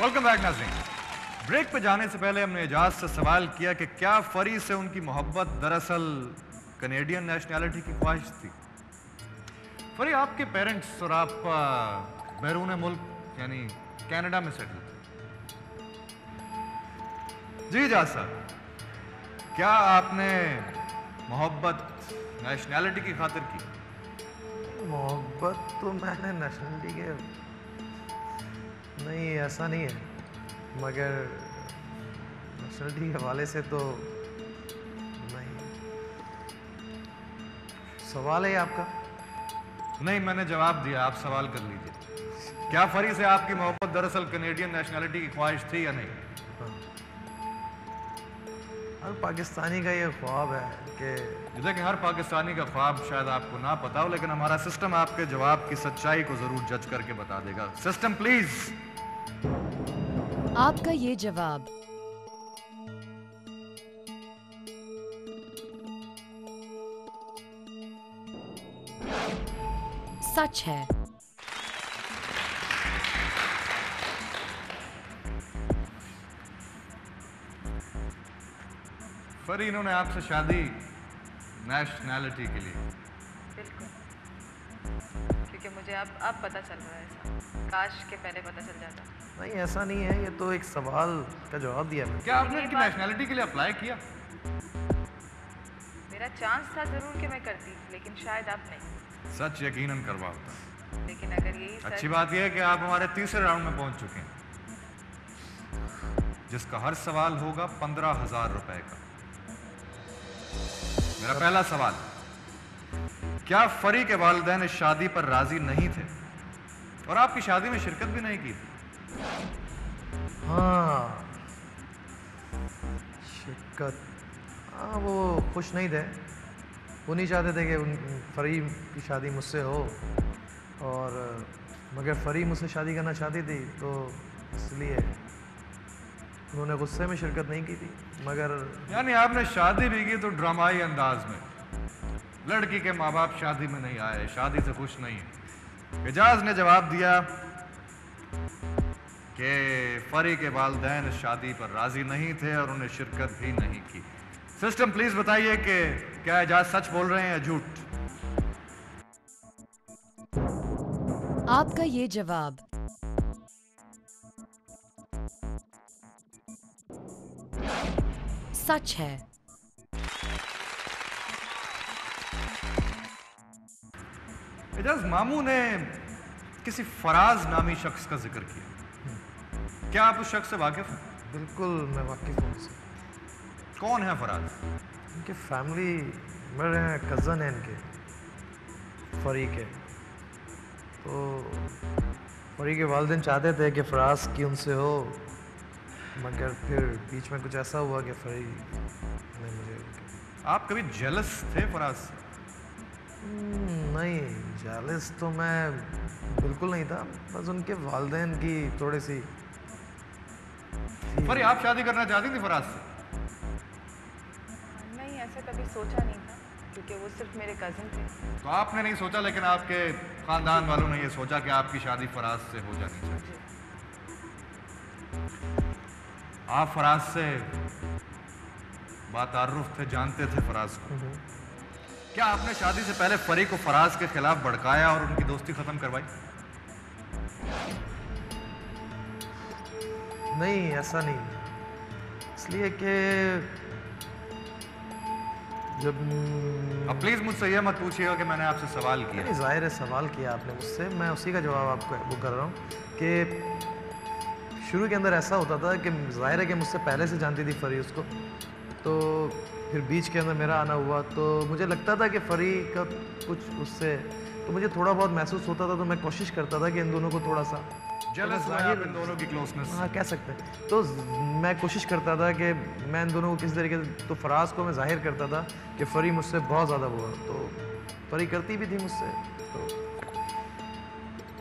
Welcome back नाज़रीन। Break पे जाने से पहले हमने एजाज से सवाल किया कि क्या फरी से उनकी मोहब्बत दरअसल कनेडियन नेशनैलिटी की ख्वाहिश थी। फरी, आपके पेरेंट्स और आप बैरून मुल्क यानी कनाडा में सेटल थे। जी एजाज साहब, क्या आपने मोहब्बत नेशनैलिटी की खातिर की? मोहब्बत तो मैंने नेशनलिटी के नहीं, ऐसा नहीं है, मगर नेशनलिटी के हवाले से तो नहीं। सवाल है आपका? नहीं, मैंने जवाब दिया, आप सवाल कर लीजिए। क्या फरी से आपकी मोहब्बत दरअसल कनेडियन नेशनैलिटी की ख्वाहिश थी या नहीं? हाँ। हर पाकिस्तानी का ये ख्वाब है कि देखिए, हर पाकिस्तानी का ख्वाब शायद आपको ना पता हो, लेकिन हमारा सिस्टम आपके जवाब की सच्चाई को जरूर जज करके बता देगा। System please. आपका ये जवाब सच है। फरी, इन्होंने आपसे शादी नेशनैलिटी के लिए? बिल्कुल, क्योंकि मुझे अब पता चल रहा है ऐसा। काश के पहले पता चल जाता। नहीं, ऐसा नहीं है, ये तो एक सवाल का जवाब दिया मैंने। क्या आपने इनकी नेशनैलिटी के लिए अप्लाई किया? मेरा चांस था जरूर कि मैं करती, लेकिन शायद अब नहीं। सच यकीनन करवाता। लेकिन अगर यही सच... अच्छी बात यह है कि आप हमारे तीसरे राउंड में पहुंच चुके हैं, जिसका हर सवाल होगा 15,000 रुपए का। मेरा पहला सवाल, क्या फरी के वालिदैन इस शादी पर राजी नहीं थे और आपकी शादी में शिरकत भी नहीं की थी? हाँ, शिरकत, हाँ, वो खुश नहीं थे। वो नहीं चाहते थे कि फरी की शादी मुझसे हो, और मगर फरी मुझसे शादी करना चाहती थी, तो इसलिए उन्होंने गुस्से में शिरकत नहीं की थी। मगर यानी आपने शादी भी की तो ड्रामाई अंदाज में। लड़की के माँ बाप शादी में नहीं आए, शादी से खुश नहीं है। एजाज ने जवाब दिया कि फरी के वालिदैन शादी पर राजी नहीं थे और उन्हें शिरकत भी नहीं की। सिस्टम प्लीज बताइए कि क्या एजाज सच बोल रहे हैं या झूठ? आपका ये जवाब सच है। एजाज, मामू ने किसी फराज नामी शख्स का जिक्र किया, क्या आप उस शख्स से वाकिफ हैं? बिल्कुल, मैं वाकिफ हूँ उससे। कौन है फराज? इनके फैमिली, मेरे कज़न हैं इनके, फरी के। तो फरी के वालिदैन चाहते थे कि फराज की उनसे हो, मगर फिर बीच में कुछ ऐसा हुआ कि फरी ने मुझे... आप कभी जेलस थे फराज से? नहीं, जेलस तो मैं बिल्कुल नहीं था, बस उनके वालिदैन की थोड़ी सी... फरी, आप शादी करना चाहती थी फराज से? नहीं, ऐसा कभी सोचा नहीं था, क्योंकि वो सिर्फ मेरे कज़न थे। तो आपने नहीं सोचा, लेकिन आपके खानदान वालों ने ये सोचा कि आपकी शादी फराज से हो जानी चाहिए। आप फराज से बातारुफ थे, जानते थे फराज को। क्या आपने शादी से पहले फरी को फराज के खिलाफ भड़काया और उनकी दोस्ती खत्म करवाई? नहीं, ऐसा नहीं, इसलिए कि जब... अब प्लीज मुझसे यह मत पूछिएगा कि मैंने आपसे सवाल किया। नहीं, जाहिर है सवाल किया आपने मुझसे, मैं उसी का जवाब आपको वो कर रहा हूँ कि शुरू के अंदर ऐसा होता था कि जाहिर है कि मुझसे पहले से जानती थी फरी उसको, तो फिर बीच के अंदर मेरा आना हुआ, तो मुझे लगता था कि फरी का कुछ उससे, तो मुझे थोड़ा बहुत महसूस होता था, तो मैं कोशिश करता था कि इन दोनों को थोड़ा सा जेलस हुए आप इन दोनों की क्लोजनेस? हाँ, कह सकते हैं। तो मैं कोशिश करता था कि मैं इन दोनों को किसी तरीके से, तो फराज को मैं जाहिर करता था कि फरी मुझसे बहुत ज़्यादा हुआ, तो फरी करती भी थी मुझसे, तो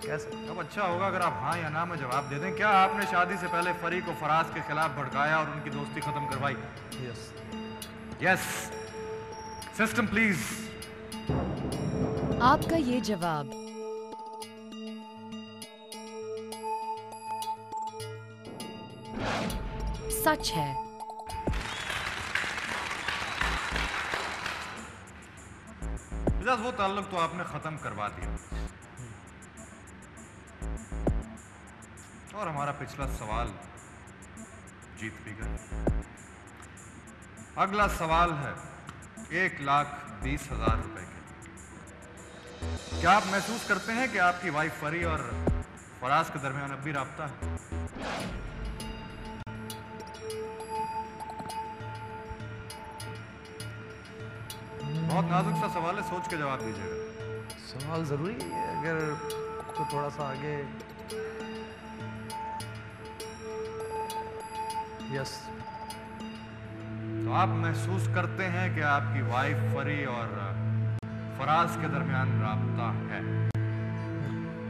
कैसे? अब अच्छा होगा अगर आप हाँ या ना में जवाब दे दें। क्या आपने शादी से पहले फरी को फराज के खिलाफ भड़काया और उनकी दोस्ती खत्म करवाई? यस। यस। System please. आपका ये जवाब सच है। इजाज, वो ताल्लुक तो आपने खत्म करवा दिया और हमारा पिछला सवाल जीत भी गए। अगला सवाल है 1,20,000 रुपए के। क्या आप महसूस करते हैं कि आपकी वाइफ फरी और फराज के दरमियान अब भी राब्ता है? बहुत नाजुक सा सवाल है, सोच के जवाब दीजिएगा। सवाल ज़रूरी है, अगर तो थोड़ा सा आगे। यस। तो आप महसूस करते हैं कि आपकी वाइफ फरी और फराज के दरमियान राब्ता है।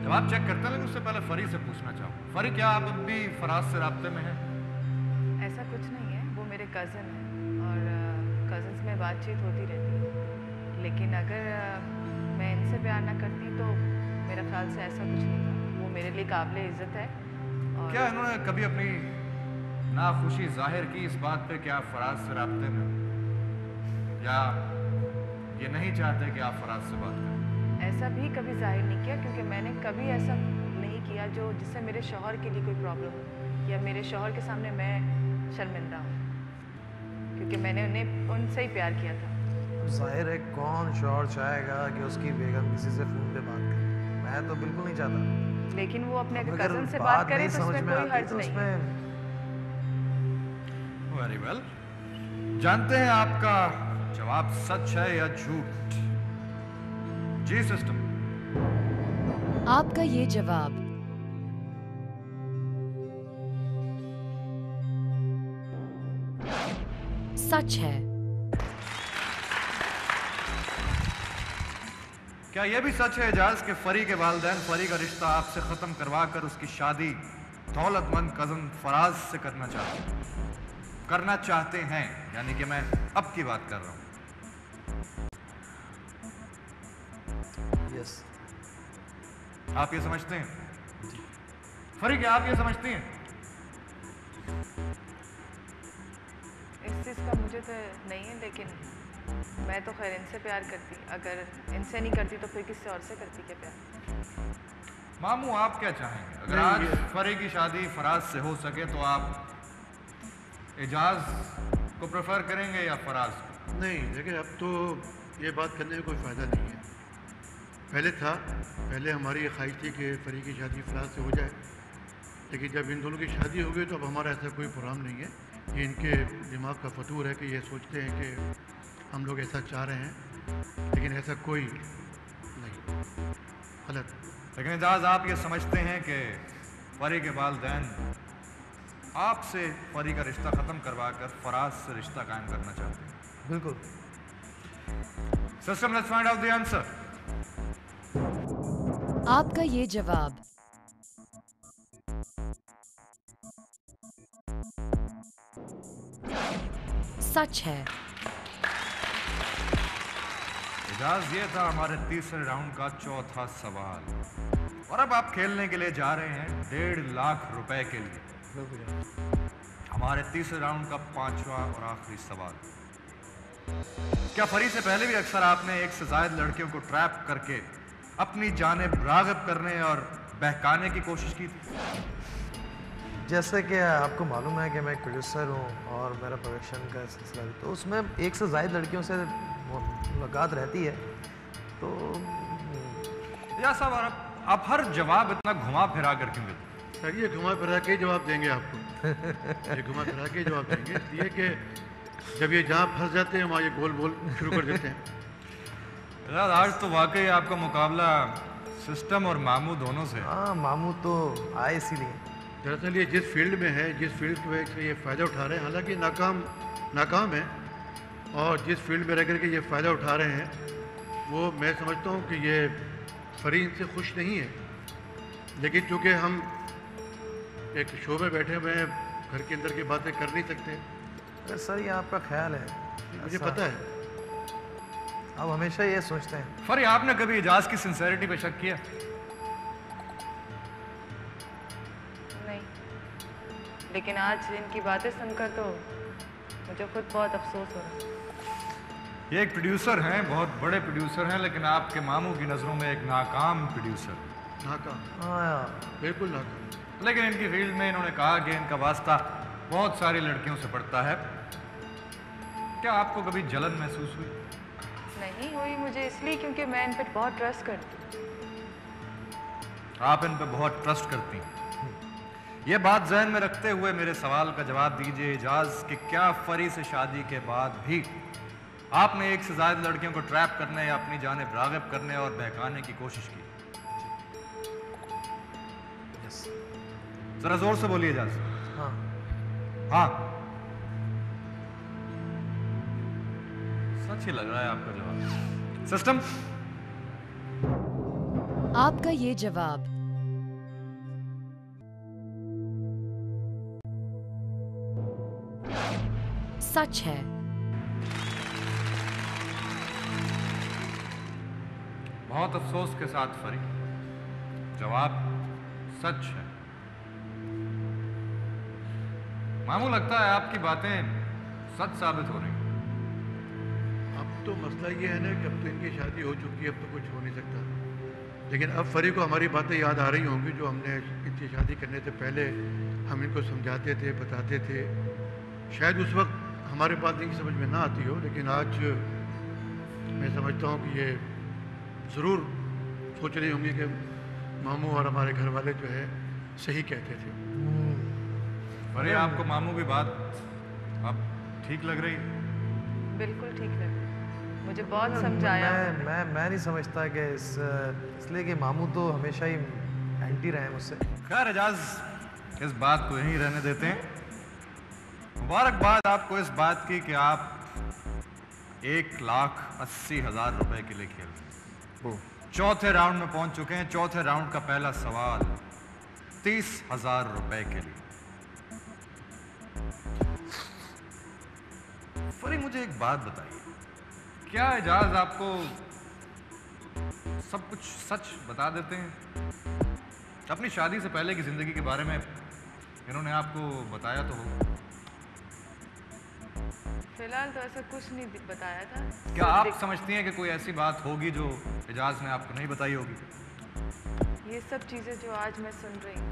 जब आप चेक करते हैं, लेकिन उससे पहले फरी से पूछना चाहूँ, फरी क्या आप अब भी फराज से राब्ते में हैं? ऐसा कुछ नहीं है, वो मेरे कज़न हैं और कज़न्स में बातचीत होती रहती है। लेकिन अगर मैं इनसे प्यार ना करती तो मेरा ख्याल से ऐसा कुछ नहीं था। वो मेरे लिए काबिल इज़्ज़त है। और क्या इन्होंने कभी अपनी नाखुशी जाहिर की इस बात पे कि आप फराज से राब्ते में हो? या ये नहीं चाहते कि आप फराज से बात करें? ऐसा भी कभी जाहिर नहीं किया, क्योंकि मैंने कभी ऐसा नहीं किया जो जिससे मेरे शौहर के लिए कोई प्रॉब्लम हो या मेरे शौहर के सामने मैं शर्मिंदा हूँ, क्योंकि मैंने उन्हें उनसे ही प्यार किया था। जाहिर है, कौन शौहर चाहेगा कि उसकी बेगम किसी से फ़ोन पे बात करे? मैं तो बिल्कुल नहीं चाहता। लेकिन वो अपने अब कज़न से बात करे नहीं तो समझ उसमें में कोई आती हर्ज तो नहीं है। उसमें वेरी वेल, जानते हैं आपका जवाब सच है या झूठ? जी सिस्टम। आपका ये जवाब सच है। क्या यह भी सच है एजाज कि फरी के वालिदैन फरी का रिश्ता आपसे खत्म करवा कर उसकी शादी दौलतमंद कजन फराज से करना चाहते हैं? यानी कि मैं अब की बात कर रहा हूं। यस। आप ये समझते हैं फरी, क्या आप ये समझती हैं? इस चीज़ का मुझे तो नहीं है, लेकिन मैं तो खैर इनसे प्यार करती। अगर इनसे नहीं करती तो फिर किसी और से करती क्या प्यार? मामू, आप क्या चाहेंगे? अगर आज फरी की शादी फराज से हो सके तो आप एजाज को प्रेफर करेंगे या फराज को? नहीं, देखिए अब तो ये बात करने में कोई फ़ायदा नहीं है। पहले हमारी ये ख्वाहिश थी कि फरी की शादी फराज से हो जाए, लेकिन जब इन दोनों की शादी हो गई तो अब हमारा ऐसा कोई प्रोग्राम नहीं है। ये इनके दिमाग का फतूर है कि ये सोचते हैं कि हम लोग ऐसा चाह रहे हैं, लेकिन ऐसा कोई नहीं, गलत। लेकिन एजाज, आप ये समझते हैं कि फरी के वालिदैन आपसे फरी का रिश्ता ख़त्म करवा कर फराज से रिश्ता कायम करना चाहते हैं? बिल्कुल। System, let's find out the answer. आपका ये जवाब सच है। एजाज, ये था हमारे तीसरे राउंड का चौथा सवाल और अब आप खेलने के लिए जा रहे हैं 1.5 लाख रुपए के लिए। हमारे तीसरे राउंड का पांचवा और आखिरी सवाल, क्या फरी से पहले भी अक्सर आपने एक से ज्यादा लड़कियों को ट्रैप करके अपनी जानिब राग़िब करने और बहकाने की कोशिश की थी? जैसे कि आपको मालूम है कि मैं एक प्रोड्यूसर हूँ और मेरा प्रोडक्शन का सिलसिला भी, तो उसमें एक से ज़ायद लड़कियों से मुलाकात रहती है। तो या साहब, आप हर जवाब इतना घुमा फिरा कर क्यों देते? सर, ये घुमा फिरा के जवाब देंगे आपको। ये घुमा फिरा के जवाब देंगे, इसलिए कि जब ये जहाँ फंस जाते हैं वहाँ ये गोल बोल शुरू कर देते हैं। एजाज, आज तो वाकई आपका मुकाबला सिस्टम और मामू दोनों से है। हाँ, मामू तो आए इसीलिए। दरअसल ये जिस फील्ड में है, जिस फील्ड से ये फ़ायदा उठा रहे हैं, हालांकि नाकाम है, और जिस फील्ड में रह कर के ये फ़ायदा उठा रहे हैं, वो मैं समझता हूँ कि ये फरी इनसे खुश नहीं है। लेकिन चूँकि हम एक शो में बैठे हुए हैं, घर के अंदर की बातें कर नहीं सकते। अगर सर ये आपका ख्याल है, मुझे ऐसा- पता है। आप हमेशा ये सोचते हैं। फरी, आपने कभी एजाज की सिंसेरिटी पे शक किया? नहीं। लेकिन आज इनकी बातें सुनकर तो मुझे खुद बहुत अफसोस हो रहा है। ये एक प्रोड्यूसर हैं, बहुत बड़े प्रोड्यूसर हैं, लेकिन आपके मामू की नज़रों में एक नाकाम प्रोड्यूसर। नाकाम, हाँ यार, बिल्कुल नाकाम। लेकिन इनकी फील्ड में इन्होंने कहा कि इनका वास्ता बहुत सारी लड़कियों से पड़ता है। क्या आपको कभी जलन महसूस हुई? नहीं हुई मुझे इसलिए क्योंकि मैं इन पर बहुत ट्रस्ट करती हूँ। आप इन पे बहुत ट्रस्ट करती हैं। ये बात जहन में रखते हुए मेरे सवाल का जवाब दीजिए एजाज कि क्या फरी से शादी के बाद भी आपने एक से ज्यादा लड़कियों को ट्रैप करने या अपनी जानिब राग़िब करने और बहकाने की कोशिश की? यस। जरा जोर से बोलिए एजाज। हाँ। हाँ, सच ही लग रहा है आपका जवाब। सिस्टम, आपका ये जवाब सच है। बहुत अफसोस के साथ फरी, जवाब सच है। मामू लगता है आपकी बातें सच साबित हो रही हैं। अब तो मसला ये है ना कि अब तो इनकी शादी हो चुकी है, अब तो कुछ हो नहीं सकता। लेकिन अब फरी को हमारी बातें याद आ रही होंगी जो हमने इनकी शादी करने से पहले हम इनको समझाते थे, बताते थे। शायद उस वक्त हमारे बात इनकी समझ में ना आती हो, लेकिन आज मैं समझता हूँ कि ये ज़रूर सोच रही होंगी कि मामू और हमारे घर वाले जो है सही कहते थे। फरी, आपको मामू की बात अब ठीक लग रही है? बिल्कुल ठीक लगा, मुझे बहुत समझाया। मैं नहीं समझता कि इसलिए कि मामू तो हमेशा ही एंटी रहे हैं मुझसे। खैर एजाज, इस बात को यहीं रहने देते हैं। मुबारकबाद आपको इस बात की कि आप 1,80,000 रुपए के लिए खेल रहे हैं। चौथे राउंड में पहुंच चुके हैं। चौथे राउंड का पहला सवाल 30,000 रुपए के लिए। फरी, मुझे एक बात बताइए, क्या एजाज आपको सब कुछ सच बता देते हैं? अपनी शादी से पहले की जिंदगी के बारे में इन्होंने आपको बताया तो हो? फिलहाल तो ऐसा कुछ नहीं बताया था। क्या आप समझती हैं कि कोई ऐसी बात होगी जो एजाज ने आपको नहीं बताई होगी? ये सब चीज़ें जो आज मैं सुन रही हूँ।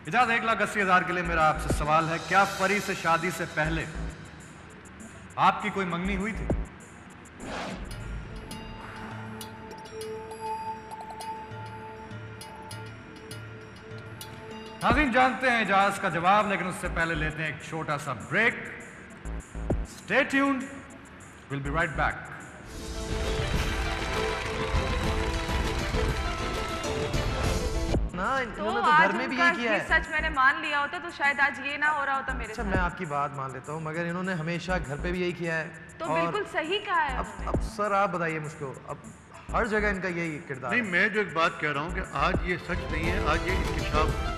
एजाज, 1,80,000 के लिए मेरा आपसे सवाल है, क्या फरी से शादी से पहले आपकी कोई मंगनी हुई थी? नाज़रीन जानते हैं एजाज का जवाब, लेकिन उससे पहले लेते हैं एक छोटा सा break. Stay tuned. We'll be right back. ना तो इन्होंने तो आज घर में भी उनका ये किया ये है। सच मैंने मान लिया होता तो शायद आज ये ना हो रहा होता मेरे अच्छा, साथ। मैं आपकी बात मान लेता हूँ, मगर इन्होंने हमेशा घर पे भी यही किया है। तो और बिल्कुल सही कहा है अब सर आप बताइए मुझको, अब हर जगह इनका यही किरदार नहीं, है। मैं जो एक बात कह रहा हूँ कि आज ये सच नहीं है, आज ये इंकशाफ है।